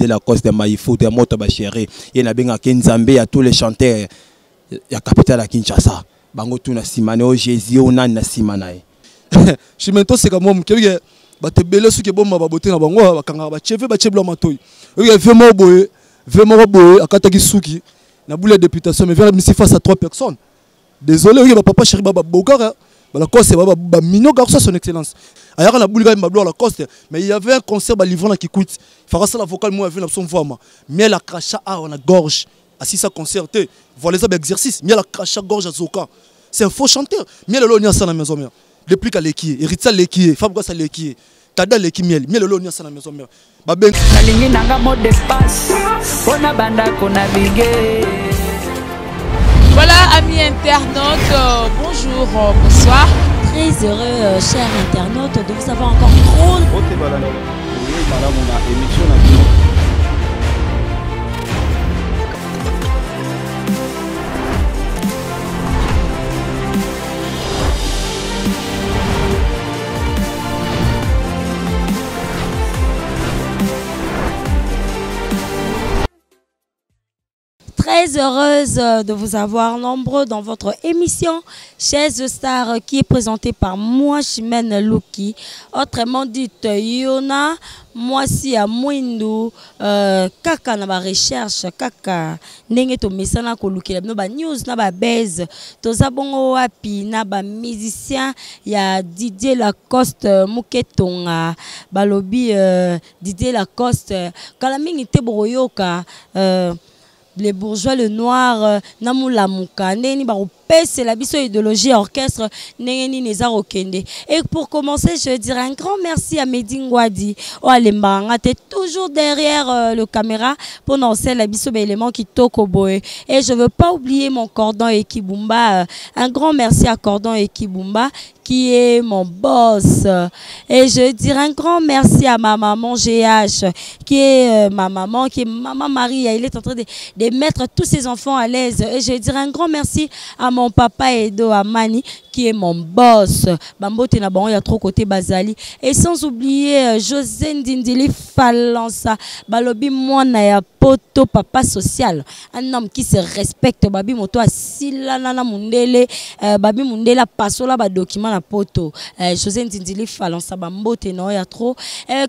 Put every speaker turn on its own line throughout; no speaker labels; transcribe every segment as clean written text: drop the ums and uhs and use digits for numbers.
de la cause de Maïfou de moto ba chéri et na benga Kenzambe à tous les chanteurs ya capitale à Kinshasa bango tuna simane o Jésus o nani na simanae
Chimento c'est comme moi ke ba te belé su ke bomba ba boté na bango ba kanga ba cheve ba chebla matoyi e vraiment boye akata ki suki na boule députation mais vers ici face à 3 personnes désolé oui papa chéri baba bogara la cause ba mignon garçon son excellence ailleurs na boule ga mbablo la cause mais il y avait un concert ba livrant qui coûte fera ça la vocale moi avec son voix mais la cracha a on a gorge assis ça concerté voilà les exercices mais la cracha gorge à Zoka c'est un faux chanteur mais le lonia ça na maison mère depuis qu'à l'équier Eritza l'équier Fabra ça l'équier Tada l'équier miel le lonia ça na maison mère ba ben
nalingi nanga mot d'espace ona banda ko naviguer.
Voilà, amis internautes, bonjour, bonsoir.
Très heureux, chers internautes, de vous avoir encore trop. Très heureuse de vous avoir nombreux dans votre émission Chaise Star qui est présentée par moi, Chimène Louki, autrement dite Yona, moi si à Mwindu, kaka na ba recherche, kaka ndenge to mesana ko Louki na ba news na ba base, to zabongo wapi na ba musicien ya Didier Lacoste Muketonga, balobi Didier Lacoste, kala mingi te boyoka les bourgeois, le noir, Namula Mouka, Neni Baroupé, c'est la biso idéologie orchestre, Neni Nezaro Kende. Et pour commencer, je dirais un grand merci à Medingwadi, Oalembanga, t'es toujours derrière le caméra pour lancer la biso élément qui toko boé. Et je veux pas oublier mon cordon Ekibumba, un grand merci à cordon Ekibumba qui est mon boss. Et je dirais un grand merci à ma maman GH, qui est ma maman, qui est maman Marie. Il est en train de mettre tous ses enfants à l'aise. Et je dirais un grand merci à mon papa Edo Amani, qui est mon boss. Bambote na bon, il y a trop côté Bazali. Et sans oublier José Ndindili Falansa, Balobi Mwana ya poto papa social. Un homme qui se respecte. Babi moto asila nana mundele, babi mundela pasola ba document na poto. José Ndindili Falansa Bambote no ya trop.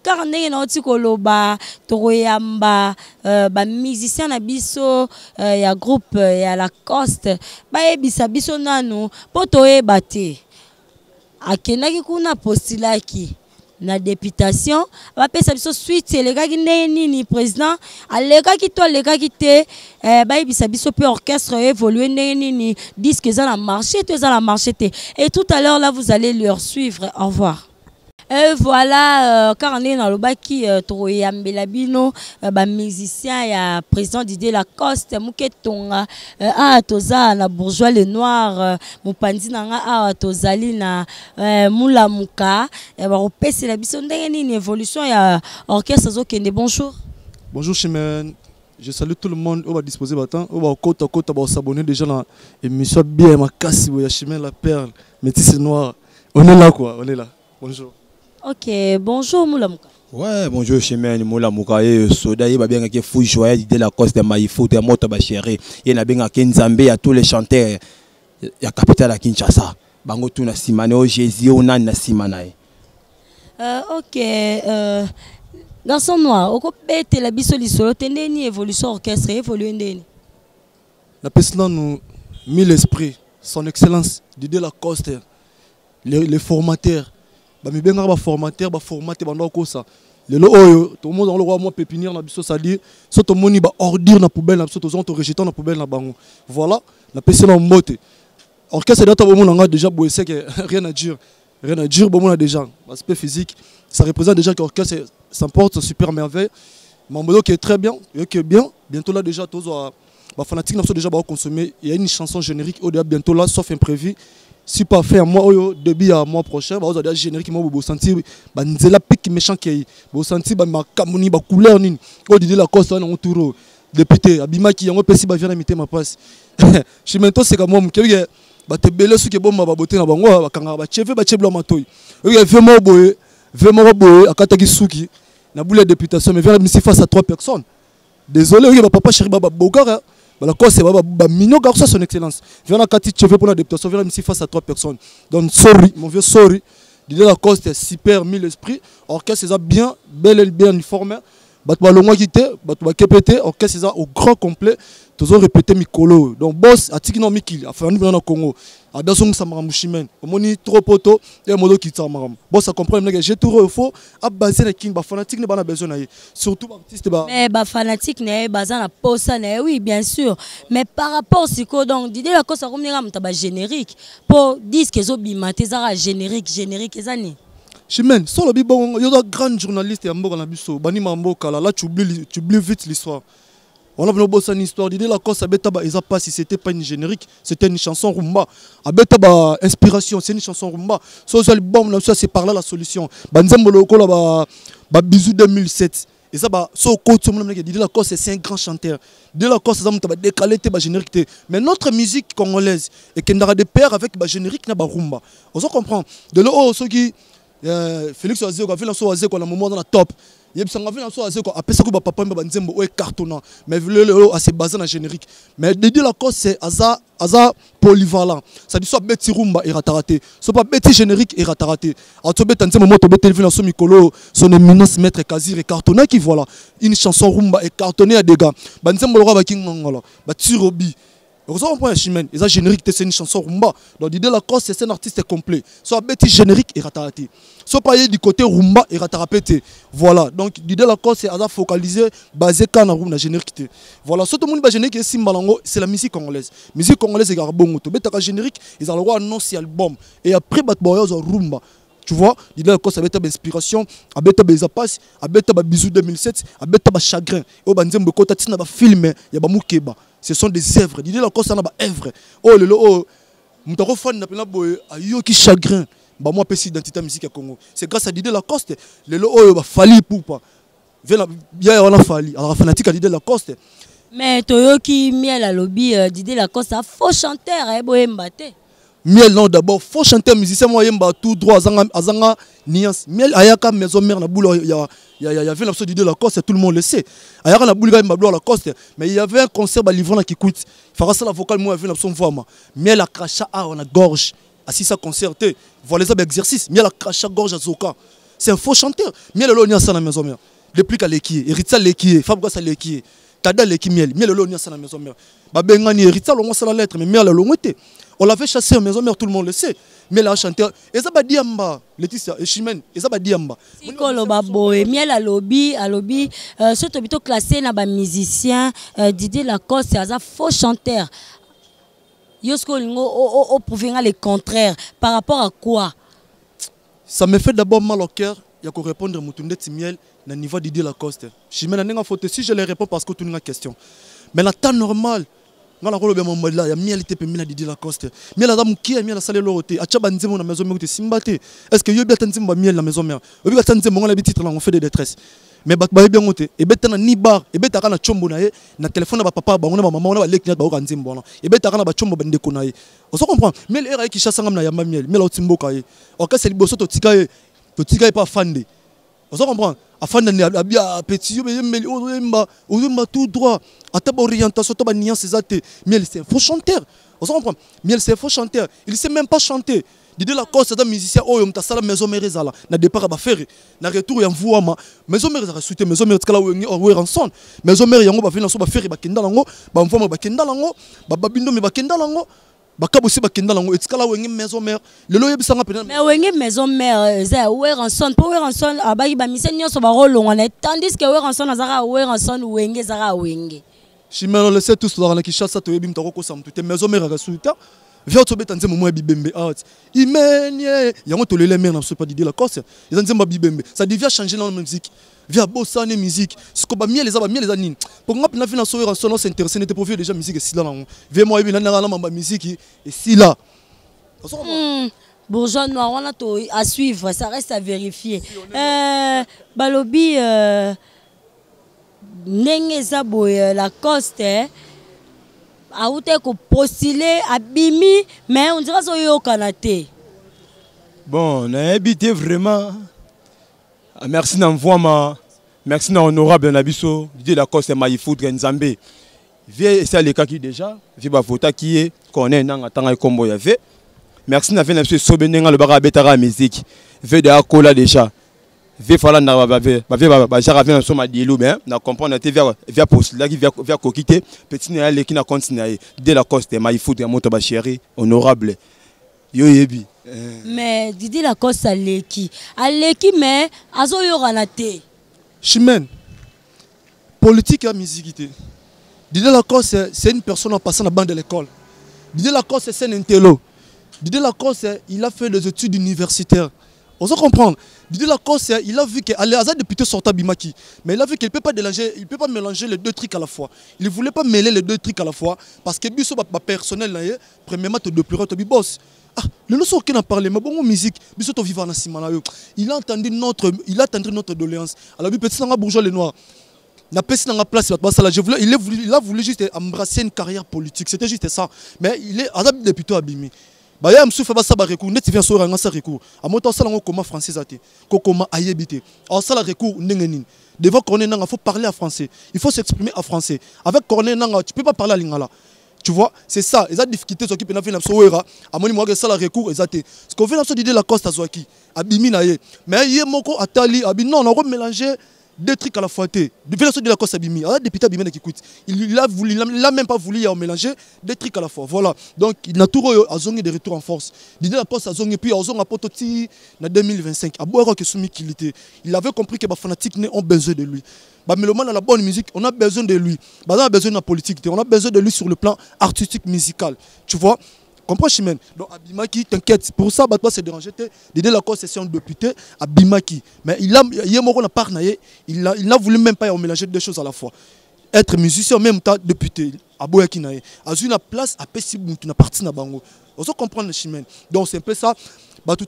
Car ndenge na otikolo ba toroyamba ba musicien na biso ya groupe ya Lacoste. Ba ebisa biso nanu poto e bate akenaki kuna postilaki na députation ba pesa biso suite elekaki nini président alekaki to alekaki te ba ebisa biso pe orchestre évoluer nini disque eza na marché to eza na marché te et tout à l'heure là vous allez leur suivre. Au revoir. Et voilà, car on est dans le bas qui Troyambela Bino, musicien, il y a président Didier Lacoste, Muketonga, Toza, na bourgeois le noir, Mupandi nanga, Tozali na Mula Muka, c'est la bison d'une évolution, il y a orchestre Zokende. Bonjour.
Bonjour Chimène. Je salue tout le monde. On va disposer maintenant. On va côte à côte, on va s'abonner déjà dans l'émission bien, ma casse, il y a Chimène la perle, métis noir. On est là quoi, on est là. Bonjour.
Ok, bonjour Moulamuka.
Ouais, bonjour Chimène Moulamuka et Soda, il va bien que fou joyeux de la cause de Maïfou de moto ba chéri et na benga Kenzambe à tous les chanteurs ya capitale à Kinshasa. Bango tuna simane o Jésus o nani na simanae.
Ok, garçon noir, oko bete la biso lisolo tende ni évolution orchestre évoluer ndeni.
La personne nous mille esprits, son excellence Didier Lacoste, les formateurs. Bah mi benga ba formateur ba formater bando ko ça lelo oyo tout le monde dans le roi moi pépinière na biso sali so to moni ba ordure na poubelle na biso to zon to rejetant na poubelle na bango voilà la personne en moté orchestre data bo mona déjà boé c'est que rien à dire bo mona déjà aspect physique ça représente déjà que orchestre ça porte super merveille mambo qui est très bien et qui est bien bientôt là déjà tous ba fanatique na biso déjà ba consommer il y a une chanson générique au bientôt là sauf imprévu. Si pas fait à moi au début à mois prochain vous allez générique moi vous sentir ba nzela pique méchant qui vous sentir ba makamoni ba couleur nini au Didier Lacoste na autour député abima qui yango pesi ba vient imiter ma passe Chimento c'est comme moi ke ba te belé su ke bomba ba boté na bango ba kanga ba cheve ba chebla matoyi vraiment boye akata ki suki na boule de députation, mais vers la face à 3 personnes. Désolé, oui, papa chéri, baba Bogara. La cause c'est baba mignon garçon son excellence. Viens la Kati cheveux pour la députation, vers la face à 3 personnes. Donc sorry, mon vieux sorry. L'idée de la cause c'est super mille esprits. Orchestre c'est bien, bel et bien uniforme. Batba longa quitté, batba kepete, orchestre c'est au grand complet. Toujours répéter Mikolo. Donc boss a tiki no Miki, a fait un niveau Congo. A dansong samara mushimen. Omoni trop poto et modo qui tamaram. Boss a compris que j'ai tout faux à baser les king ba fanatique ne pas besoin d'aller. Surtout ba artiste ba.
Mais ba fanatique ne baza na posa ne oui bien sûr. Mais par rapport siko donc d'idée la cause a revenir à ba générique pour disque zo bimate zara générique ezani.
Chimen, sur le bibon, il y a un grand journaliste à Mboka Nabiso, Bani Mamboka, là tu oublies vite l'histoire. On a besoin d'une histoire, l'idée la cause, si c'était pas une générique, c'était une chanson rumba. Abeta inspiration, c'est une chanson rumba. So l'album, c'est par là la solution. Banzembolo, là, bisou 2007. Et ça, so côté, l'idée la cause, c'est un grand chanteur. L'idée la cause, c'est décalé, c'est générique. Mais notre musique congolaise, et qu'on a des pairs avec générique, n'a pas rumba. On comprend. De là, ceux qui Félix Oazeko a fait un moment dans la top. Il y a après ça, papa est cartonnant. Mais le assez basé dans le générique. Mais de la cause, c'est Aza polyvalent. Ça dit soit Betty Rumba et rataraté. Soit pas Betty générique et rataraté. En tout cas, moment où Betty vient son Mikolo, son éminence maître Kazir et cartonné qui voilà. Une chanson Rumba et cartonné à des gars. Banzembo le roi King Mangala. Tirobi. Vous avez Chimène, ils ont générique, c'est une chanson rumba. Donc l'idée de la cause, c'est un artiste complet. Soit bêtis générique et rataraté. Soit pas du côté rumba et rataraté. Voilà. Donc l'idée de la cause, c'est à focaliser, basé quand on a une générique. Voilà. Soit tout le monde générique et Simbalango, c'est la musique congolaise. La musique congolaise, c'est bon. Tu as générique, ils ont le droit d'annoncer l'album. Et après, ils ont rumba. Tu vois, l'idée de la cause, c'est inspiration, des apas, des bisous 2007, des chagrin. Et au banzem de côté, il y a des films, il y a des moukeba. Ce sont des œuvres. L'idée de la cause, c'est des œuvres. Oh, je suis fan de qui chagrin. Moi, je suis identité musique à Congo. C'est grâce à l'idée de la cause. Le il fallu pour pas. Il y a un fallu. Alors, fanatique à l'idée de la cause.
Mais Toyoki miel à lobby d'idée la cause, ça faux chanteur, Mbate.
Miel non d'abord faut chanter musicien moi yemba tout droit azanga nuance miel ayaka maison mère na boule il y avait l'absence d'idée la coste tout le monde le sait ayaka na boule yemba la coste mais il y avait un concert ba livrant qui coûte fera ça la vocale moi avait l'absence voix miel a cracha a on a gorge assis ça concerté voilà ça exercice miel a cracha gorge azoka c'est un faux chanteur miel le nuance na maison mère depuis qu'à l'équier Eritza l'équier Fabga ça l'équier Tada l'équier miel le nuance na maison mère ba bengani Eritza le ça la lettre mais miel le ngouté. On l'avait chassé en maison mère, tout le monde le sait. Mais là, chanteur, et ça va dire Laetitia et Chimène, et ça va dire
si kolo baboy, miel à lobby, surtout plutôt classé na ba musicien, Didier Lacoste, c'est un faux chanteur. Yosko lingo au prouver le contraire. Par rapport à quoi?
Ça me fait d'abord mal au cœur. Il y a qu'à répondre à Moutounde Timiel na niveau Didier Lacoste. Chimène n'a pas faute si je les réponds parce que tu as une question. Mais la temps normal. Dans la rôle de mon mode là, il y a miel qui miel Didier Lacoste. Miel la qui a miel la salle l'autre. A tchaba nzemo na maison mère de Simbate. Est-ce que yo bien tanzemo miel la maison mère? Yo bien tanzemo on a des titres là on fait des détresses. Mais ba bien ngote. Et beta na ni bar, et beta kana chombo na ye, na téléphone ba papa ba on a maman on a leknya ba ka nzembo na. Et beta kana ba chombo ba ndeko na ye. On se comprend. Miel era qui chasse ngam na ya miel, miel otimbo ka ye. O ka c'est liboso to tika ye pas fandé. On se comprend. Afin de bien petit, mais tout droit. À ta orientation, ta nuance, Miel, c'est un faux chanteur. On se comprend. Miel, c'est un faux chanteur. Il ne sait même pas chanter. Didier Lacoste, c'est un musicien. Oh, il a maison mère. Na départ à faire. Na retour, il envoie ma maison mère. Ça soutient maison mère. C'est là où il est en son. Maison mère, il y a un peu de faire. Bakenda lango. Bamfoma bakenda lango. Babindo me bakenda lango. Bakabosi bakenda lango etikala wenge maison mère lelo yebisanga pena
mais wenge maison mère za Weranson pour Weranson abayi ba misenyo so ba rolongana tandis que Weranson azaka Weranson wenge zaka wenge
Chimène le sait tous dans la Kinshasa to yebim toko sam tout maison mère ga suita vient to betanze mo bibembe art imenye yango to lele mère na so pas Didier Lacoste ils ont dit ma bibembe ça devient changer dans la musique via bossa ne musique ce que ba miel les anines pour nga na fina so Weranson s'intéresser n'était pour faire déjà musique et si là vient moi yebi na ma musique et si là
bourgeois noir on a tout à suivre ça reste à vérifier balobi ndenge za boye Lacoste a outé ko postuler abimi mais on dirait so yo kanate
bon on a habité vraiment merci d'envoi ma merci na honorable Nabiso, Didier Lacoste Maïfout Nzambe. Vie c'est le cas qui déjà, vie ba vota qui est connaît nanga tanga kombo ya ve. Merci na vie na monsieur Sobenenga le bara betara musique. Vie de akola déjà. Vie fala na ba jara vie na soma dielo ben na comprendre te via postula qui via kokite petit na le qui na continuer. Didier Lacoste Maïfout ya moto ba chéri honorable. Yo yebi.
Mais Didier Lacoste aleki mais azo yorana te.
Chimène, politique et musique. Didier Lacoste, c'est une personne en passant la bande de l'école. Didier Lacoste, c'est un intello. Didier Lacoste, il a fait des études universitaires. On se comprend. Didier Lacoste, il a vu qu'à l'Azad député sortait Bimaki. Mais il a vu qu'il ne peut pas mélanger les deux trucs à la fois. Il ne voulait pas mêler les deux trucs à la fois. Parce que Bisso, personnel, premièrement, tu dois plus tu boss. Ah, le notion qui n'a parlé, mais bon, musique, il a entendu notre doléance. Alors, petit bourgeois les noirs. Il a voulu juste embrasser une carrière politique. C'était juste ça. Mais il est député abîmé. Il y a un souffle à ça, recours. Net vient sur un recours. À mon temps, ça l'a comment français athée. Comment ayébité. Alors, ça l'a recours. Devant Corné Nanga, il faut parler en français. Il faut s'exprimer en français. Avec Corné Nanga, tu ne peux pas parler à lingala. Tu vois, c'est ça. Il y a des difficultés qui peuvent faire ça. À mon niveau, ça la recours. Ce qu'on fait, c'est Didier Lacoste à Zouaki. Abimi naye. Mais il y a moko atali. Non, on a mélangé deux trucs à la fois. De Didier Lacoste abimi. Il y a des députés abimi qui écoutent. Il n'a même pas voulu mélanger deux trucs à la fois. Voilà. Donc, il a tout à zongi de retour en force. Didier Lacoste a zongi puis à zongi à pototi en 2025. À boire que soumi qu'il était. Il avait compris que les fanatiques ont besoin de lui. Mais le monde a la bonne musique, on a besoin de lui. On a besoin de la politique, on a besoin de lui sur le plan artistique, musical. Tu vois? Comprends, Chimène? Donc, Abimaki, t'inquiète. Pour ça, Batba s'est dérangé. Didier Lacoste, c'est un député, Abimaki. Mais il a voulu même pas mélanger deux choses à la fois. Être musicien, en même temps, député. Aboyaki naye. A une place à Pessibou, tu n'as parti na bango. On se comprend, Chimène. Donc, c'est un peu ça. Tout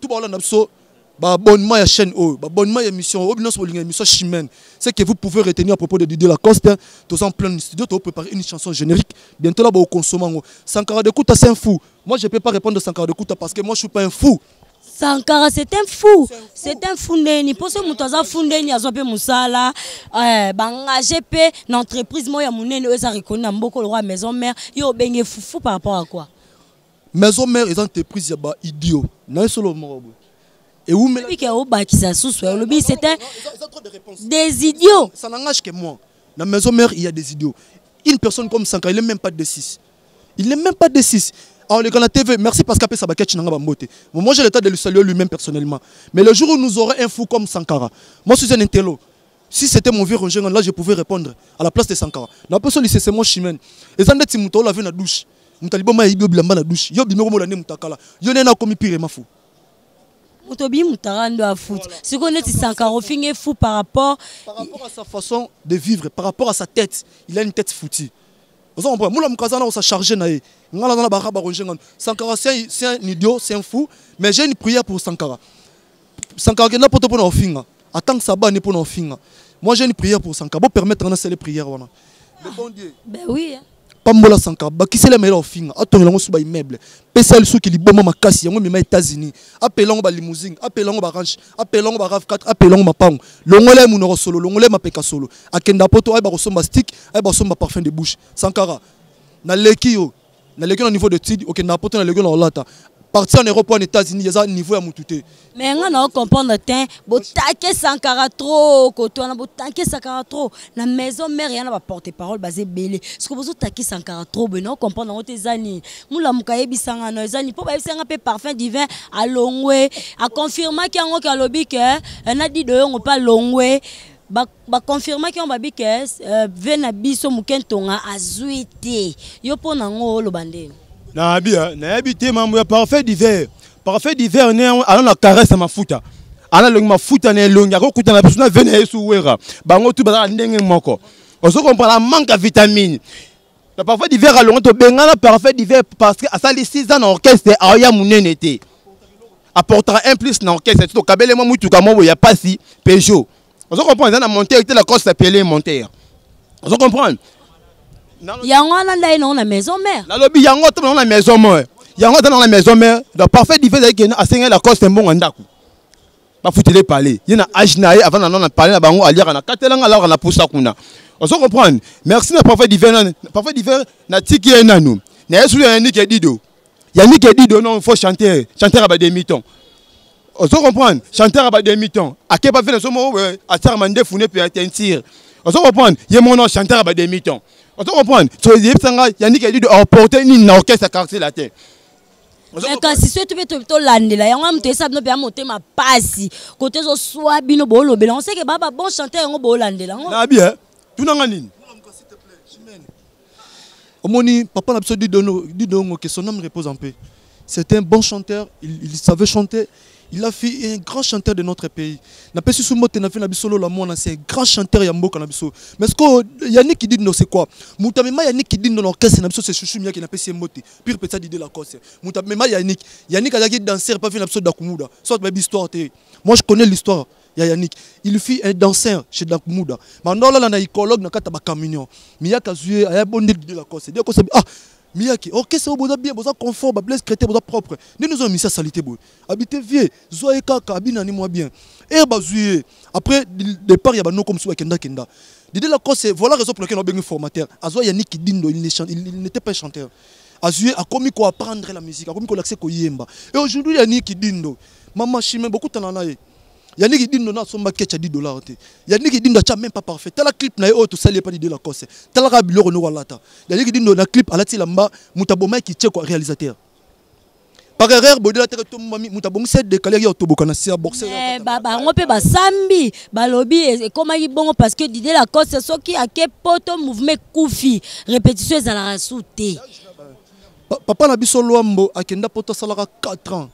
abonnement à la chaîne, abonnement à l'émission, émission Chimène. C'est que vous pouvez retenir à propos de Didier Lacoste. Tous en plein studio, tu préparer une chanson générique. Bientôt là, vous consommez. Sankara de Kouta, c'est un fou. Moi, je ne peux pas répondre à Sankara de Kouta parce que moi, je ne suis pas un fou.
Sankara, c'est un fou. C'est un fou. Pour ce que fou, il y a un Moussala, GP, l'entreprise, moi, il y a reconnu beaucoup le roi maison mère. Il y a un fou par rapport à quoi?
Maison mère et entreprise, il y a idiot. Non, c'est le mot. Et où
c'était des idiots.
Ça n'engage que moi. Dans la maison mère, il y a des idiots. Une personne comme Sankara, il n'est même pas de 6. Il n'est même pas de 6. Alors, les gars, la TV, merci parce qu'après ça va catcher Nanga. Moi, j'ai l'état de le saluer lui-même personnellement. Mais le jour où nous aurons un fou comme Sankara, moi, je suis un intello. Si c'était mon vieux Roger, là, je pouvais répondre à la place de Sankara. La personne, c'est mon Chimène. Et ça, c'est mon tour, la vie dans la douche. Mon talibon m'a dit, il y a la douche. Il y a un commis pire, ma fou.
Motobi Moutarando à foot. Ce qu'on est Sankara est fou par rapport
à sa façon de vivre, par rapport à sa tête. Il a une tête foutue. Sankara c'est un idiot, c'est un fou, mais j'ai une prière pour Sankara. Sankara n'a pas pour nos fingers. Attends que ça bat pour nos fingers. Moi j'ai une prière pour Sankara. Pour permettre de faire les prières. Mais bon Dieu.
Ben oui.
Pambola Sankara, qui c'est la meilleure finger? Attends, sur les meubles. PCL sous qui est bon, ma casse, on est aux États-Unis. Appelons ma limousine, appelons ma ranch, appelons ma RAV4, appelons ma pang. L'ongolais mon solo, l'ongolais ma peka solo. Akenda poto, aïba ressemble à stick, aïba ressemble à parfum de bouche. Sankara, na lekio, au niveau de tid, ok, na poto na lekio na lata. Parti en Europe ou en États-Unis, il y a un niveau à moutouté.
Mais on a comprendre que botaké Sankara trop, kotoana botaké Sankara trop. La maison mère rien n'a porte-parole basé belé. Ce que vous avez Sankara trop, ben on comprend dans tes années. Moula mukaye bisanga no zani pour ba bisanga pe parfum divin à longwe, à confirmer qu'il y a un kalobi que on a dit de on pas longwe. Ba confirmer qu'on va dire que vena biso mukentonga azuité. Yo pona ngo lo bande.
Na habité mambo ya parfait d'hiver. Parfait d'hiver né ala na caresse ma futa. Ala longi ma futa né longi ko kuta na bisuna vene su wera. Bango tu ba ndenge moko. Oso comprend la manque de vitamine. Le parfait d'hiver a longi to bengana parfait d'hiver parce que à ça les 6 ans en orchestre aya munene été. Apportera un plus dans orchestre to kabele mo mutu kamo ya pas si Peugeot. Oso comprend ça na monter était la coste appelée monter. Oso comprend.
Yango nanda ino na maison mère.
La lobby yango dans la maison mère. Yango dans la maison mère. Le parfait d'hiver qui a saigné la coste bon ndaku. ba futele parler yena ajnaye avant na parler na bango aliaka na katelanga alors na poussa kuna on se comprendre merci na parfait divin na tiki enanu na yesu Yannick Dido non il faut chanter à ba demi-temps on se comprendre chanter à ba demi-temps a ke pas fait so mo a tsar mande fune pe tentir on se comprendre ye mon nom chanter à ba demi-temps on se comprendre so yebsanga Yannick Dido a porter ni na orchestre quartier la terre.
Kasi so tu peux to landela yango amto esa no bia motema pasi côté zo swa bino bolo bela on sait que baba bon chanteur yango bo landela ngo
na bien tout nanga nini
Omoni papa n'a besoin de donner que son âme repose en paix. C'est un bon chanteur, il savait chanter. Il a fait un grand chanteur de notre pays. N'a pas su sous na fait na bisolo la mona c'est un grand chanteur yamboka na biso. Mais ce que Yannick qui dit non c'est quoi? Mutamema Yannick qui dit non l'orchestre na biso c'est Chouchou Mia qui n'a pas si moté. Pire peut-être d'idée la cause. Mutamema Yannick a dit danser pas fait na biso d'Akumuda. Soit ma histoire té. Moi je connais l'histoire. Yannick, il fit un danseur chez Dakumuda. Maintenant là on a écologue na kata ba camion. Mia kazué a bon de la cause. Dire que ah Miyaki, ok, c'est au bien, vous confort, vous blesse crété, vous propre. Nous nous avons mis ça salité, vous. Habitez vieux, zoé kaka, abina ni moi bien. Et bazoué. Après, départ, il y a nos comme sous Kenda. L'idée la cause, c'est voilà la raison pour laquelle on a besoin de formateur. Azoua Yannick qui dindo, il n'était pas chanteur. Azoué a commis quoi apprendre la musique, a commis quoi l'accès qu'on yemba. Et aujourd'hui, Yannick qui dindo, maman chimé beaucoup de temps. Yannick dit non, son maquette $10. Yannick dit non, même pas parfait. T'as la clip na yo, tout ça, il pas de la cause. T'as la rabilo no walata. Yannick dit non, la clip à la tilamba, mutaboma qui tient quoi réalisateur. Par erreur, bodé la terre tombe mami, mutaboma c'est de caler yo tobo kana sia boxer.
Baba, on peut ba sambi, ba lobby et comment il bon parce que d'idée la cause c'est ce qui a que poto mouvement koufi, répétition za la souté.
Papa na biso loambo akenda poto salara 4 ans.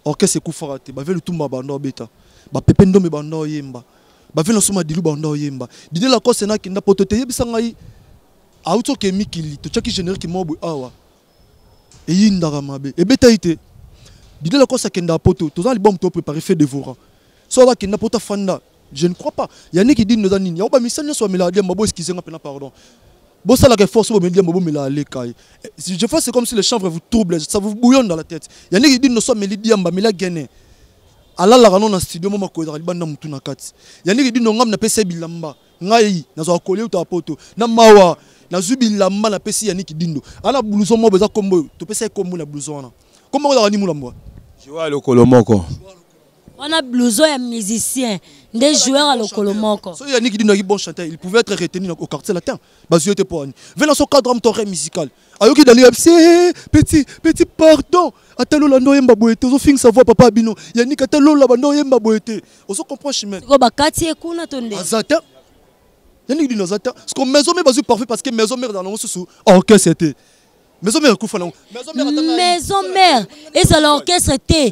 Orchestre Koufarate, bah le tumba bando beta, bah pependo me bando yemba, bah le soma dilu bando yemba. Dide la cause na kinda potote yebisangai, auto ke mikili, to chaki générique mobu awa. Et yindara mabe, et beta ite. Dide la cause kenda poto, tous les bombes to préparé fait dévorant. Soit là kinda pota fanda, je ne crois pas. Yannick qui dit nous a nini, y'a misanya soit melade, mabo excusez moi pardon. Bon ça la force vous me dire mabo mela lekai. Si je fais c'est comme si le chanvre vous trouble, ça vous bouillonne dans la tête. Yannick il dit nous sommes melidi amba mela gagné. Ala la ranon na studio mama ko dara banda mutu na kati. Yannick il dit non ngam na pese bilamba. Ngai na zo akole uta poto. Na mawa na zubi lamba na pese Yannick dindo. Ana blouson mo beza kombo to pese kombo na blouson na. Comment on a ni mulamba?
Je vois le kolomoko.
On a blouson et musicien, des joueurs à l'Okolomoko.
So Yannick dit qu'il bon chanteur, il pouvait être retenu au quartier latin. Basu était pour Annie. Venant son cadre torrent musical. Ayoki d'aller petit pardon. Atalo la no yemba boete. Ozo fin sa voix papa bino. Yannick atalo la bando yemba boete. Ozo comprend chemin.
Ko bakati ekuna tonde.
Azata. Yannick dit nos azata. Parce que maison mère basu parfait parce que maison mère dans l'orchestre. Ok c'était. Maison mère koufa non.
Maison mère et ça l'orchestre était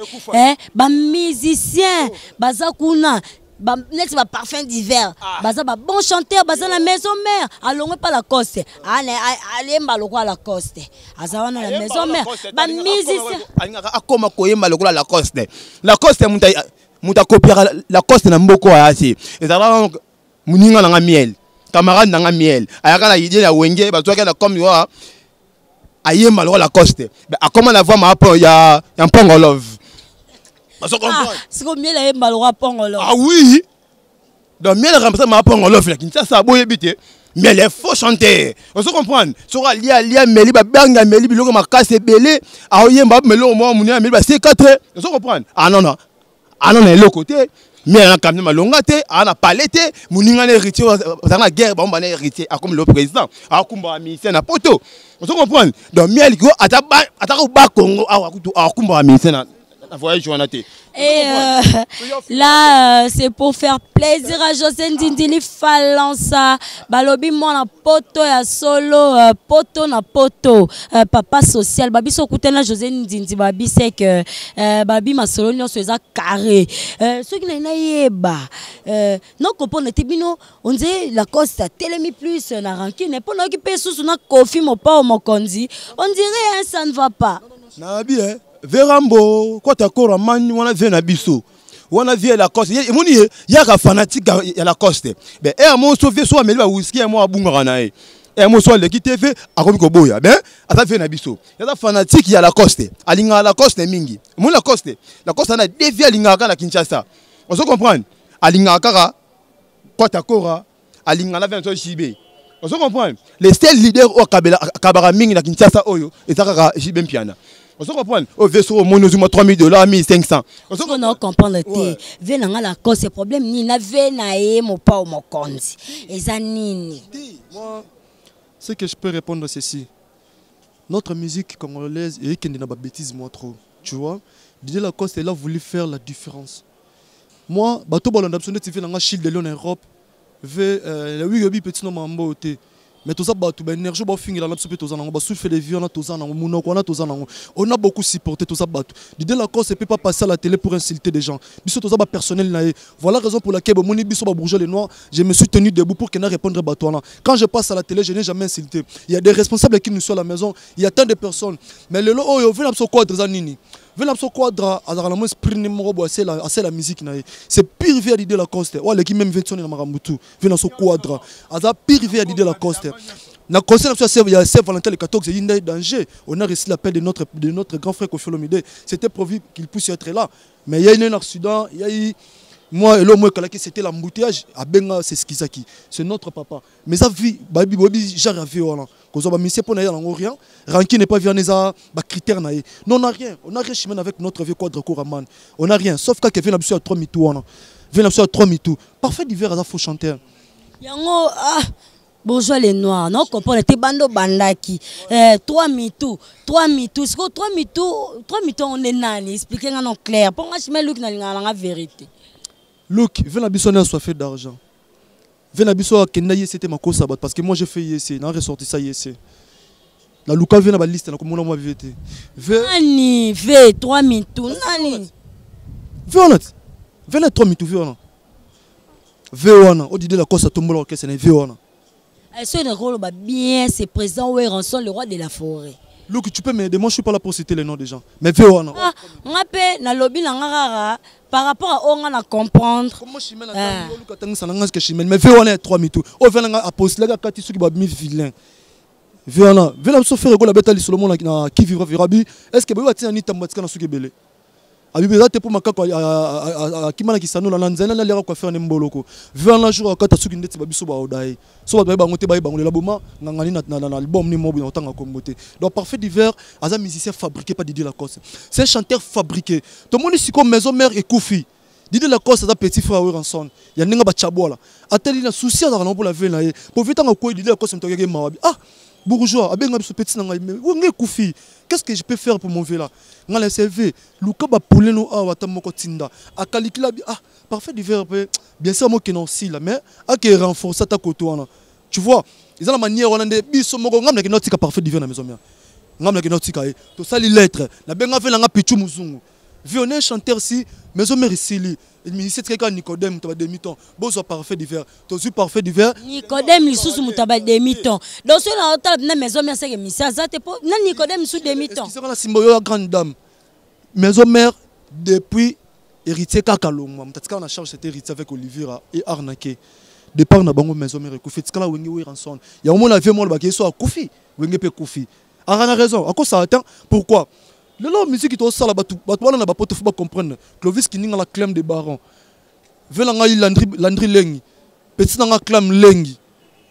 ba musicien bazakuna ba net ba parfum d'hiver baza ba bon chanteur baza la maison mère alongwe pas la coste alemba lokwa la coste azawana la maison mère ba musicien
akoma koyemba lokwa la coste muta copier la coste na mboko asi ezala muninga na miel camarade na miel ayaka na idée ya wenge bazwaka na comme yo aïe malheureux la coste à comment la voix m'a appris il y a un pongolov
c'est comme mieux la malheureux pongolov
ah oui donc mieux la remplacer m'a pongolov là qui ça boye bité mais les faux chanter on se comprendre sera lia meli ba banga meli biloko makase belé aïe mba melo moi munia meli ba c'est 4 on se comprendre ah non le côté mais on a quand même malongate on a palette muninga héritier dans la guerre on a héritier comme le président a kumba ministère na poto on se comprend donc miel ko ataba Congo a kumba ministère na voyage journate.
Et là, c'est pour faire plaisir à José Ndindili Falansa. Balobi mona poto ya solo, poto na poto. Papa social. Babi so kutena José Ndindili babi c'est que babi ma solo nyo so eza carré. Ceux qui na yeba. Non comprendre tebino on dit la cause a telemi plus na rancune. Pour nous qui paye sous na kofi mo pa mo kondi. On dirait ça ne va pas.
Na bien. Verambo, quand tu as man, on a vu na biso. On a vu la coste. Il y a un fanatique à la coste. Ben, et moi, sauvé soit mais le whisky et moi à Bungaranae. Et moi, soit le qui te fait à Komikoboya. Ben, à ta fait na biso. Il y a un fanatique à la coste. Alinga à la coste mingi. Mon Lacoste a dévié à l'ingaka na Kinshasa. On se comprend. À l'ingaka, Kotakora, à l'ingana vient de Chibé. On se comprend. Les seuls leaders au Kabara Ming na Kinshasa Oyo et Takara Chibé Piana. On se comprend. Au vaisseau, monozuma $3,000, 1500. On se
comprend. Venanga la cause, ce problème, ni na venae, mon pa ou mon konzi. Et ça, nini.
Moi, ce que je peux répondre à ceci. Notre musique congolaise, et qu'il n'y a pas de bêtises, moi trop. Tu vois, Didier Lacoste, elle a voulu faire la différence. Moi, bateau ballon d'absolu, tu fais dans un shield de l'Union Europe, oui, petit nom en beauté. Mais tout ça, l'énergie, on a beaucoup supporté tout ça. Didier Lacoste ne peut pas passer à la télé pour insulter des gens. Personnel. Voilà la raison pour laquelle les Noirs, je me suis tenu debout pour qu'il ne réponde pas. Quand je passe à la télé, je n'ai jamais insulté. Il y a des responsables qui nous sont à la maison, il y a tant de personnes. Mais le lot, il y a la musique. C'est pire via Didier Lacoste. Qui même pire via Didier Lacoste. Dans le conseil il y a Saint-Valentin le 14, il y a danger. On a reçu l'appel de notre grand frère Kofi Olomide. C'était prévu qu'il puisse être là. Mais il y a eu un accident, il y a eu... Moi et l'homme qui c'était l'embouteillage, c'est Skizaki. C'est notre papa. Mais ça vie, j'ai vu rien. Ranki n'est pas vu à critères. Non, on n'a rien. On n'a rien avec notre vieux quadre Kouraman. On n'a rien. Sauf qu'il vient à 3 mitou. Vient à 3 mitou. Parfait d'hiver à la faux chanteur.
Yango, bonjour les noirs, non comprenez tes bando bandaki 3 mitou, c'est quoi 3 mitou on est nani, expliquez-nous en clair. Pour moi je mets Luc dans la vérité.
Luc, viens à Bissonner soit fait d'argent. Viens à Bissonner Kenaye c'était ma cause parce que moi j'ai fait ici, n'a ressorti ça ici. La Luca vient à la liste, comme on l'a vu.
Nani, v 3 mitou, nani.
Viens à 3 mitou, viens. Véona, on dit de la cause à tomber l'orchestre, c'est Véona.
Est-ce que rôle bien, c'est présent où est Ranson, le roi de la forêt?
Luc, tu peux m'aider, moi je suis pas là pour citer les noms des gens. Mais Véona.
On appelle na lobby na par rapport à on a comprendre.
Comment je mets la Luc mais Véona est 3 mitou. Oh, Véona a posté la carte qui va mis vilain. Véona, Véona se faire la bête à l'Isolomon qui vivra Virabi. Est-ce que vous avez un itambatika dans ce qui est belé? Abibeza te pour makako akimana kisano la nzela na lera ko faire nemboloko vers un jour akata suki ndeti babiso ba odai so ba bangote ba bangolela boma ngangani na album ni mobu na tanga kombote. Donc parfait d'hiver aza musicien fabriqué par Didier Lacoste, c'est un chanteur fabriqué. Tout le monde ici comme maison mère et Koufi Didier Lacoste aza petit frère Ranson ya ninga ba chabola ateli na souci za na pour la veille na pour vite nga ko Didier Lacoste mtokeke mawabi bourgeois abenga biso petit na ngai mais ngé Koufi. Qu'est-ce que je peux faire pour mon véla? Dans le CV, Luka ba poulet no a wata moko tinda. A kalikila parfait d'hiver bien sûr moi qui non si là mais a qui renforcer ta koto wana. Tu vois, ils ont la manière hollandais biso moko ngam na ki notika parfait d'hiver na maison mia. Ngam na ki notika to sali lettre. Na benga fe nga pichu muzungu. Vionnet chanteur si maison mère ici li. Il me dit c'est quelqu'un Nicodème tu vas demi-temps. Bon soit parfait d'hiver. Tu suis parfait d'hiver.
Nicodème il sous mutaba demi-temps. Donc sur la hôtel na maison mère c'est que misa ça te pas na Nicodème sous demi-temps.
C'est la symbole grande dame. Maison mère depuis héritier Kakalongwa. Mtatika na charge c'était héritier avec Olivier et arnaqué. Départ na bango maison mère Koufi tikala wengi we ranson. Ya au moins la vie moi ba so Koufi. Wengi pe Koufi. Arana raison. Encore ça attend pourquoi? Le lot musique qui est au batou wana na ba pote faut pas comprendre. Clovis qui ninga la clem des barons. Velanga Landry Lengi. Petit nanga clam Lengi.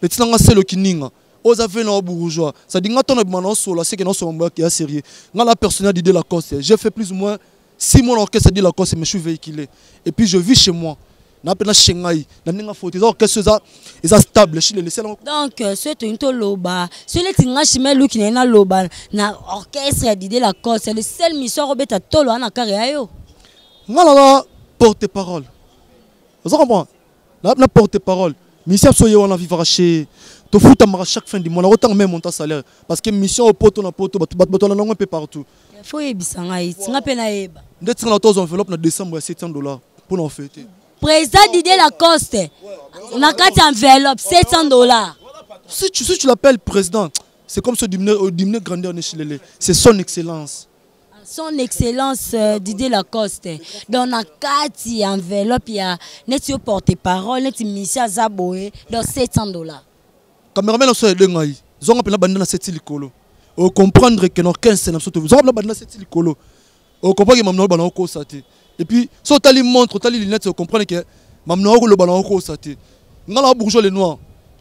Petit nanga selo qui ninga. Oza vena bourgeois. Ça dit ngato na bimana solo, c'est que non so mba qui a sérieux. Nga la personnel de Lacoste. J'ai fait plus ou moins 6 mois l'orchestre de Lacoste mais je suis véhiculé. Et puis je vis chez moi. Na pena Shanghai, na ninga faute. Orchestre ça est stable, je les laisser. Donc
c'est une loba. Celui qui nga chimé Luc qui na loba na orchestre Didier Lacoste, c'est le seul mission Robert Tolo na carrière yo.
Nga la porte-parole. Vous comprenez? Na porte-parole. Mission soye wana vivra chez to fout à chaque fin du mois, autant même monter salaire parce que mission au poteau na poteau bato na un peu partout.
Faut ebisanga iti nga pena eba.
Ndetse na tozo enveloppe na décembre $700 pour en fêter.
Président Didier Lacoste. On a 4 enveloppes $700.
Si tu l'appelles président, c'est comme ce diminuer grandeur de Chilele. C'est son excellence.
Son excellence Didier Lacoste. Dans la 4 enveloppes, il y a net porte-parole, net mission Zaboé, dans $700.
Cameraman so edengai. Zonga pena banda na 7 likolo. O comprendre que non 15 na soto. Zonga pena banda na 7 likolo. On comprend que Mamna Bana Oko Sate. Et puis, si tu as les montres, tu as les lunettes, on comprend que Mamna Oko Sate. Nous avons bourgeois les noirs.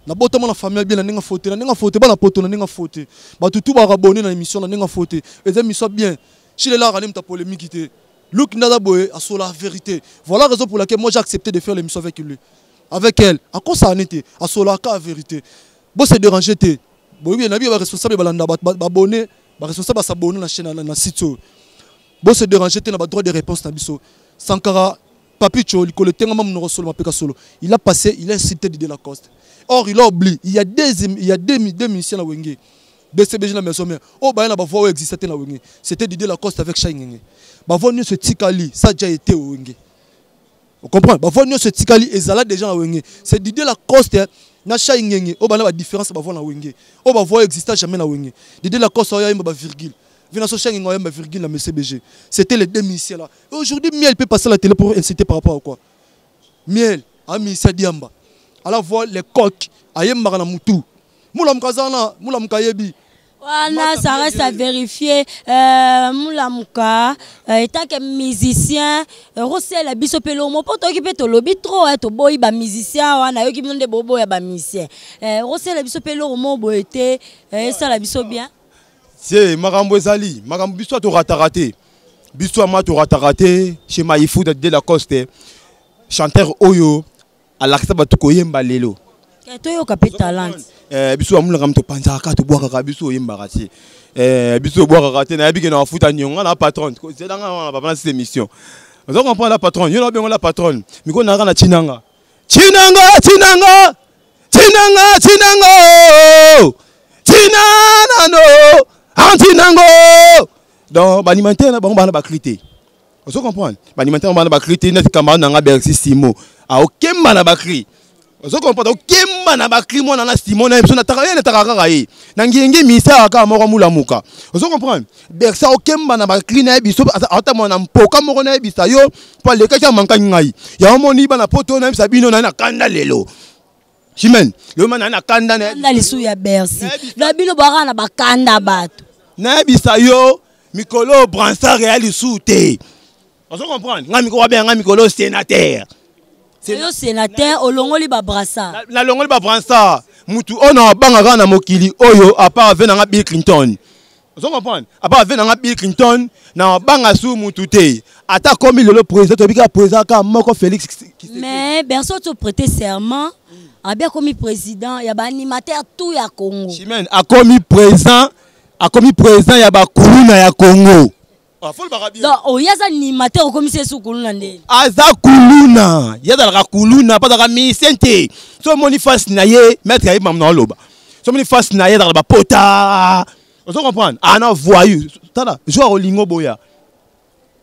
Na botama la famille bien na faute na faute ba na poto na faute ba tout ba abonné na émission na faute et des émissions bien si les là ranem ta polémique té Luc nada boy a sur la vérité voilà la raison pour laquelle moi j'ai accepté de faire l'émission avec lui avec elle à quoi ça en était à sur la vérité bon c'est déranger té bon bien na bien responsable balanda ba abonné ba responsable s'abonner na chaîne na site bon c'est déranger té na ba droit de réponse na biso Sankara Papicho il a passé, il a cité Didier Lacoste. Or, il a oublié, il y a deux musiciens à Wenge. BCBG la maison mère. Oh, bah, il y a voix existait à Wenge. C'était Didier Lacoste avec Shine. Bah, voix ce Tikali, ça a déjà été au Wenge. Vous comprenez? Bah, voix ce Tikali, et ça là déjà à Wenge. C'est Didier Lacoste, na Shine. Oh, bah, la différence, bah, voix à Wenge. Oh, bah, voix existait jamais à Wenge. Didier Lacoste, il y a une virgule. C'était les deux musiciens là. Aujourd'hui, Miel peut passer à la télé pour inciter par rapport à quoi? Miel, Amissa Diamba. À la voix, les coqs, Ayem Maranamutu. Moulam Kazana, Moulam Kayebi.
Voilà, ça reste à vérifier. Moulamouka, étant que musicien, Rossel a bisopelo, mon pote occupé to lobby trop, to boy ba musicien, on a eu qui me donne des bobos et ba musicien. Rossel a bisopelo, mon boité, ça la biso bien.
C'est Marambo Zali, Marambo Bisso to rataraté. Bisso ma to rataraté chez Maïfou de la Coste. Chanteur Oyo à l'acte batuko yemba lelo.
Toyo capé talent.
Bisso amula ram to panzaka to boaka bisso yemba rati. Bisso boaka rati na biki na futa nyonga na patron. C'est dans la pas cette émission. On comprend la patronne, yo na bien la patronne. Miko na na Chinanga. Chinanga. Chinana. Antinango donc banimentaire na bango bana ba crité vous comprenez banimentaire bana ba crité net camarade na Bercy Simo a okemba na ba cri vous comprenez okemba na ba cri mo na Simo na biso na takaya na takaka yi na ngenge misa aka moko mulamuka vous comprenez Bercy okemba na ba cri na biso ata mo na mpoka moko na bisa yo pa le kaka manka ngai ya moni bana poto na bisa bino na kanda lelo Chimène le man na kanda na
lisu ya Bercy na bino bara na bakanda bato
na bisa yo mikolo bransard réel souté on comprendre nga mikolo bien nga mikolo sénateur
c'est le sénateur olongoli ba brassard
la longoli ba bransard mutu ona banga na mokili oyo a part avec na Bill Clinton on comprendre a part avec na Bill Clinton na banga sou mutu té ata comme le président tobika président ka moko Félix
mais Bercy to prêter serment a bien comme président ya ba animateur tout ya Congo
Chimène a commis président ya ba kuluna ya Congo.
Donc o yaza animateur comme c'est sous kuluna ndé.
Aza kuluna, yaza la kuluna pas da misente. So moni face na ye maître ya mamna loba. So moni face na ye da ba pota. On se comprendre. Ana voyou. Tala, joua olingo boya.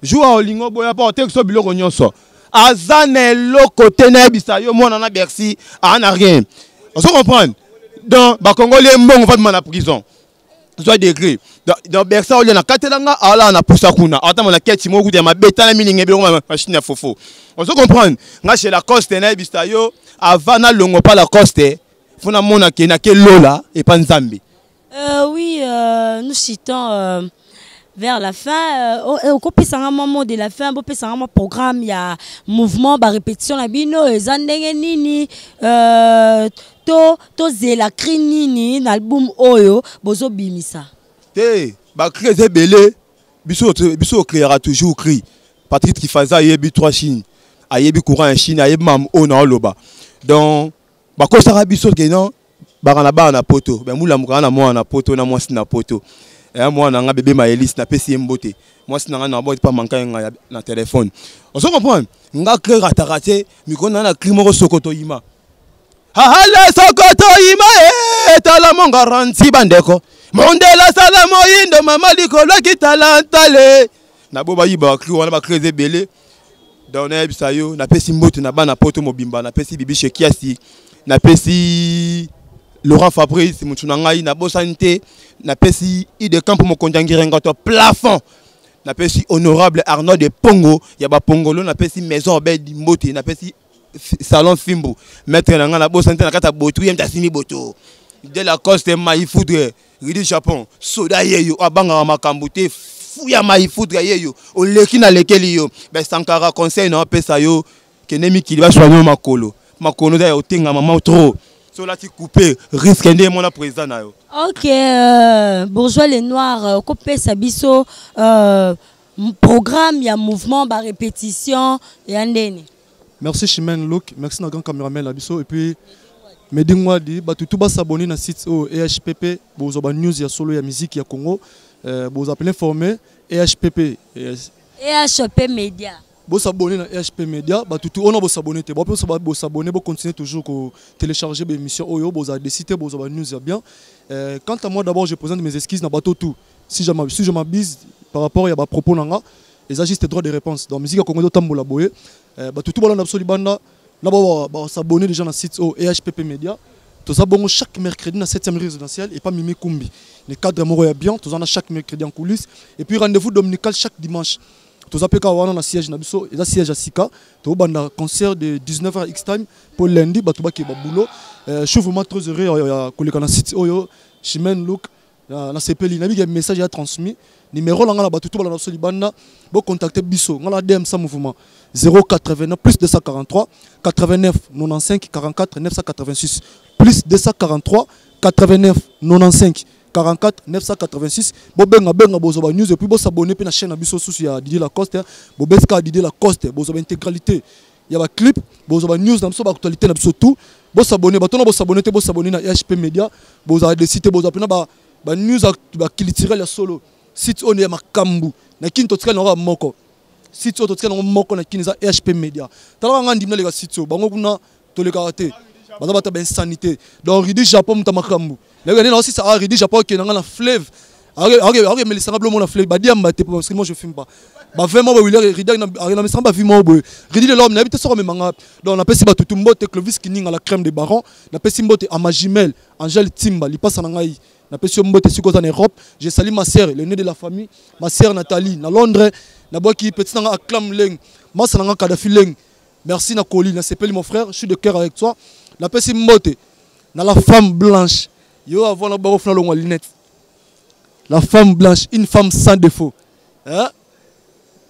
Joua olingo boya pas texto biloko nyonso. Aza ne lo côté na bisa yo mona na Bercy, ana rien. On se comprendre. Donc ba congolais mbongo va na prison. Soit degré dans Bercy on na katelanga ala na poussa kuna ata mona keti mo kudia mabeta na milinge biloko machine ya fofo on se comprendre nga chez la Coste na bisa yo avana longo pas la Coste funa mona ke na ke lola et pas nzambe
oui nous citons vers la fin au kopesanga moment de la fin bo pesanga programme ya mouvement ba répétition na bino ezandenge nini to zela cri nini na album oyo bozo bimisa
te ba cri zebele biso créera toujours cri Patrick Kifaza yebi 3 Chine ayebi courant en Chine ayebi mam ona loba donc ba ko sara biso ke non ba na poto ben mula muka na mo na poto na mwasi na poto et moi na nga bébé Maëlys na pesi mbote moi sinanga na bote pas manquer na téléphone on se comprend nga créer ratarate mikona na cri moko sokoto yima Hahala sokoto ima tala monga ranti bandeko mondela sala moyindo mama likolo kitalantale na boba yiba kri wana ba kreze belé dans na bisayo na pesi mbote na bana poto mobimba na pesi bibi shekiasi na pesi Laurent Fabrice mutu na ngai na bosante na pesi ide camp mo kondangira ngato plafond na pesi honorable Arnaud de Pongo ya ba pongolo na pesi maison belle mbote na pesi salon Fimbo maître na ngana bosante na kata botu yemta simi boto de la Coste Maïfou de Ridi Japon soda yeyo abanga makambo te fuya maifoudre yo oleki na lekeli yo ben Sankara conseil na pesa yo kenemi ki va soigner makolo da yo tinga maman trop so là tu couper risque ndé mon président na yo.
OK, bourgeois les noirs coupé sabiso programme ya mouvement ba répétition ya ndeni.
Merci Chimène Look, merci na grand cameraman la biso et puis Medingwa di batutu ba s'abonner na site au EHPP bozo ba news ya solo ya musique ya Congo bozo appeler former EHPP
EHP Media.
Bo s'abonner na EHP Media batutu on a bo s'abonner te bo s'abonner bo continuer toujours ko télécharger des émissions oyo bozo décider bozo ba news ya bien. Quant à moi d'abord je présente mes excuses na bato tout si je m'abuse par rapport à ba propos nanga les agistes droit de réponse dans musique ya Congo tambola boye batutu ba na absolu banda. D'abord, s'abonner déjà dans le site au EHPP Media. Tout ça, chaque mercredi dans la 7e résidentielle et pas Mimi Kumbi. Les cadres sont bien, tout ça, chaque mercredi en coulisses. Et puis rendez-vous dominical chaque dimanche. Tout ça, dans le siège Nabiso et le siège à Sika. Tout ça, dans concert de 19h X time pour lundi, tout ça, qui est boulot. Je suis vraiment très heureux que le site Oyo, Chimène Look, dans CPL, il y a un message à transmis. Numéro là, tout le monde bon contacter Bisso, on a DM ça mouvement 089 plus 243 89 95 44 986 plus 243 89 95 44 986 bo benga bozo ba news et puis bo s'abonner pe na chaîne Bisso sous ya Didier Lacoste bo beska Didier Lacoste bozo ba intégralité il y a ba clip bozo ba news na biso ba actualité na biso tout bo s'abonner ba tono bo s'abonner te bo s'abonner na EHP Media bozo de cité bozo pena ba news ba kilitira ya solo site on est makambu na kinto tsika na moko site on tsika na moko na kinza EHP Media tala nga ndimna le site bango kuna to le karaté baza bata ben sanité donc Ridi Japon muta makambu le gars na aussi ça Ridi Japon qui na fleuve aga mais les sangablo mon fleuve ba diamba te parce que moi je filme pas ba vraiment ba William Ridi na samba vimo boy Ridi le l'homme na habite so manga donc na pesi ba tutumbote Clovis Kininga la crème des barons na pesi mbote Amagimel Angel Timba li passe na ngai. En Europe, je salue ma sœur, le nez de la famille, ma sœur Nathalie, na Londres, na boki petit na acclam leng, ma sananga Kadhafi leng. Merci na Koli, na sepeli mon frère, je suis de cœur avec toi. La pesi mbote, na la femme blanche, yo avant la baro fna longa lunette. La femme blanche, une femme sans défaut. Hein?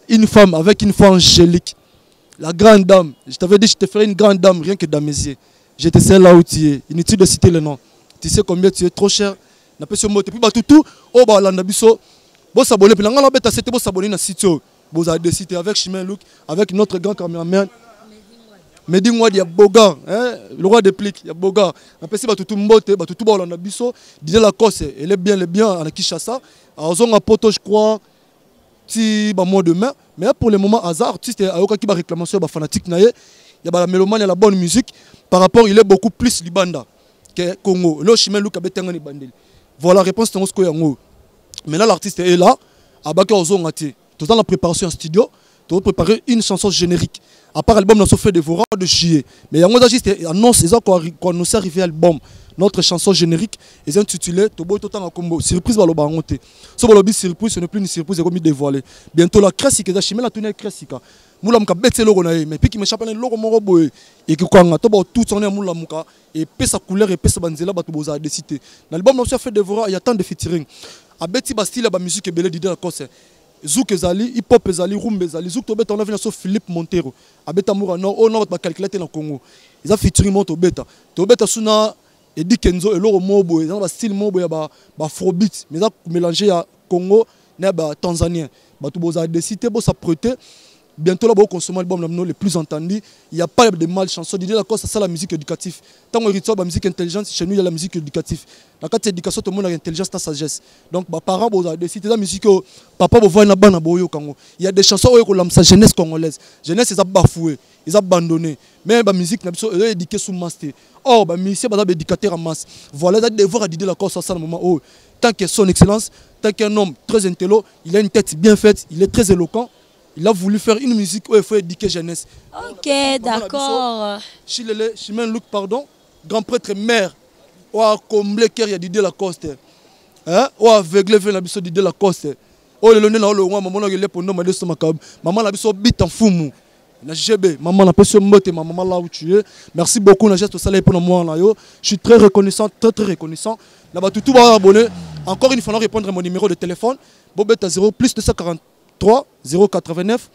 Une femme avec une foi angélique. La grande dame, je t'avais dit je te ferai une grande dame rien que dans mes yeux. Je te sais là où tu es, inutile de citer le nom. Tu sais combien tu es trop cher. Na pesi mbote puis batutu o ba landa biso bo s'abonner puis ngala beta c'était bo s'abonner na site bo za décider avec Chimène Look avec notre grand cameraman Medingwa dia boga hein le roi des pliques ya boga na pesi batutu mbote batutu ba landa biso Didier Lacoste elle est bien à Kinshasa à zonga poto je crois ti ba mois demain mais pour le moment hasard artiste ayoka ki ba réclamation ba fanatique na ye ya ba la mélomane la bonne musique par rapport il est beaucoup plus libanda que Congo le Chimène Look abetenga ni bandeli. Voilà la réponse de ce yango. Maintenant l'artiste est là, à Baka Ozongati. Tout dans la préparation en studio, tu vas préparer une chanson générique. À part l'album, nous avons fait des vorats de chier. Mais yango juste annonce ça quand nous arrivé à l'album. Notre chanson générique est intitulée Tobo Totan Combo. Surprise va le bangote. Ce bolobi surprise, ce n'est plus une surprise, c'est comme dévoilé. Bientôt la classique, la chimie la tournée classique. Moula muka bête le ronae, mais puis qui me chape le logo moro boy et qui kwanga tobo tout son moula muka et pe sa couleur et pe sa banzela ba toboza décider. L'album nous a fait des vorats, il y a tant de featuring. A beti ba style ba musique belé Didier Lacoste. Zouk ezali, hip hop ezali, rumba ezali, zouk to beta on a vu sur Philippe Montero. A beta moura non, oh non va calculer dans Congo. Ils a featuring mon to beta. To beta suna Eddie Kenzo et Loro Mobo, ils ont un style Mobo ya ba afrobeat, mais ça mélangé à Congo na ba tanzanien. Ba toboza décider bo sa prêter. Bientôt là, on consomme l'album les plus entendus. Il n'y a pas de mal chanson. Didier Lacoste, c'est ça la musique éducative. Tant qu'on retrouve la musique intelligente, chez nous il y a la musique éducative. Dans la éducation, tout le monde a l'intelligence, la sagesse. Donc, mes parents ont décidé la musique. Papa va voir une bonne boyo Congo. Il y a des chansons où on a jeunesse congolaise. Jeunesse, ils ont bafoué, ils ont abandonné. Mais la musique, ils ont éduqué sous master. Or, la musique, ils ont éducaté en masse. Voilà, il y a des devoirs à Didier Lacoste à ce moment où, tant que son excellence, tant qu'un homme très intelligent, il a une tête bien faite, il est très éloquent. Il a voulu faire une musique où il faut éduquer jeunesse.
Ok, d'accord.
Chimène Look, pardon, grand prêtre maire, ou a comblé cœur, il y a Didier Lacoste. Ou a aveuglé la biso Didier Lacoste. Oh, le nez na le roi, maman a eu pour nous, maman a biso bit en foumou. Na GB, maman a passé motte, maman là où tu es. Merci beaucoup, na geste au salaire pour moi là yo. Je suis très reconnaissant, très reconnaissant. Là-bas tout va abonné. Encore une fois, on va répondre à mon numéro de téléphone. Bobeta 0 plus 243 089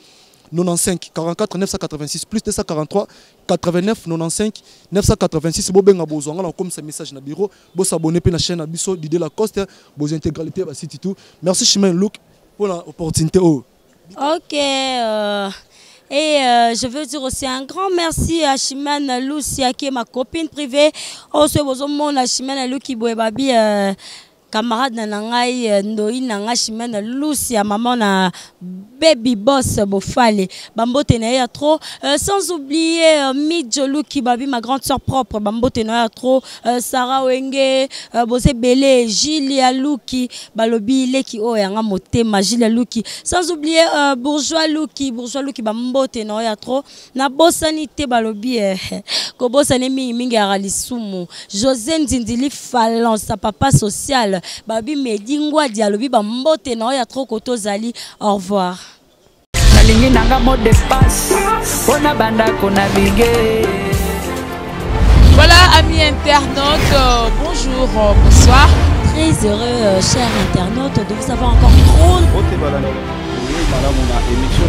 95 44 986 plus 243 89 95 986. Bobenga bozonga na comme ce message na bureau. Bo s'abonner pe na chaîne Abisso Didier Lacoste. Bo intégralité ba site tout. Merci Chimène Look pour l'opportunité.
Ok. Et je veux dire aussi un grand merci à Chimène Lucia qui est ma copine privée. On se voit au monde à Chimène Lucia qui boit babi. Camarade nangai ndoi nanga Chimène Lucia maman na baby boss bofale bambote na ya trop sans oublier Midjolu qui babi ma grande sœur propre bambote na ya trop Sarah Wenge bose belé Gilia Luki balobi leki o yanga motema Gilia Luki sans oublier bourgeois Luki bambote na ya trop na bosanité balobi ko bosane mingi arali sumu José Ndindili Falon sa papa social babi medingwa dialobi bambote na ya trop koto zali au revoir
nalingi nanga mot de passe ona banda kona bige.
Voilà, amis internautes, bonjour, bonsoir.
Très heureux chers internautes de vous avoir encore trop
émission